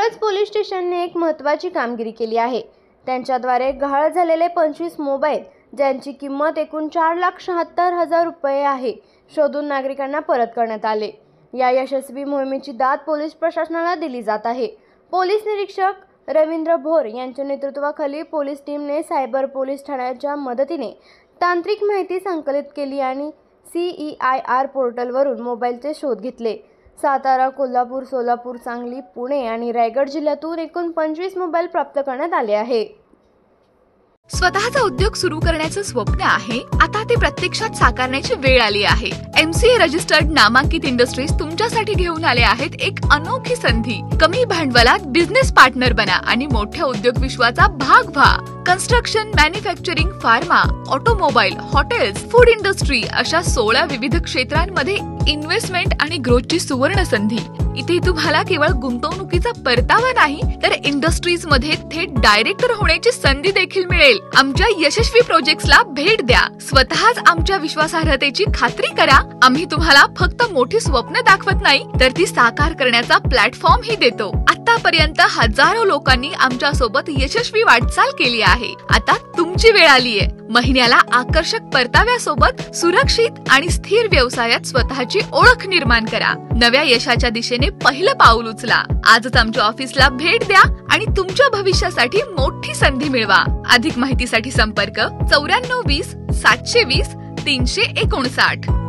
Miraj police स्टेशनने एक महत्त्वाची कामगिरी केली आहे। त्यांच्याद्वारे गहाळ झालेले 25 मोबाईल ज्यांची किंमत एकूण 4,76,000 रुपये आहे शोधून नागरिकांना परत करण्यात आले। या यशस्वी मोहिमेची दाद पोलीस प्रशासनाला दिली जात आहे। पोलीस निरीक्षक रवींद्र भोर यांच्या नेतृत्वाखाली पोलीस टीमने सायबर पोलीस ठाण्याच्या मदतीने तांत्रिक माहिती संकलित केली आणि CEIR पोर्टलवरून मोबाईलचे शोध घेतले। सातारा, कोल्हापूर, सोलापूर, सांगली, पुणे आणि रायगड जिल्ह्यातून एकूण 25 मोबाईल प्राप्त करण्यात आले आहे। स्वतःचा उद्योग सुरू करण्याचं स्वप्न आहे, आता ते प्रत्यक्षात साकारण्याची वेळ आली आहे। MCA रजिस्टर्ड नामांकित इंडस्ट्रीज तुमच्यासाठी घेऊन आले आहेत एक अनोखी संधी। कमी भांडवलात बिझनेस पार्टनर बना आणि मोठ्या उद्योग विश्वाचा भाग व्हा। Construction, manufacturing, pharma, automobile, hotels, food industry अशा 16 विविध क्षेत्रांमध्ये इन्व्हेस्टमेंट आणि ग्रोथची सुवर्ण संधी। इथे तुम्हाला केवळ गुंतवणुकीचा परतावा नाही तर इंडस्ट्रीज मध्ये थेट डायरेक्टर होण्याची संधी देखील मिळेल। आमच्या यशस्वी प्रोजेक्ट्सला भेट द्या, स्वतःच आमच्या विश्वासार्हतेची खात्री करा। आम्ही तुम्हाला फक्त मोठी स्वप्न दाखवत नाही तर ती साकार करण्याचा प्लॅटफॉर्म ही देतो। आतापर्यंत हजारो लोकांनी आमच्या सोबत यशस्वी वाटचाल केली आहे, आता तुमची वेळ आली आहे। महिन्याला आकर्षक परताव्यासोबत सुरक्षित आणि स्थिर व्यवसायात स्वतःची ओळख निर्माण करा। नव्या यशाच्या दिशेने पहिलं पाऊल उचला। आजच आमच्या ऑफिसला भेट द्या आणि तुमच्या भविष्यासाठी मोठी संधी मिळवा। अधिक माहितीसाठी संपर्क 94 20 720 359।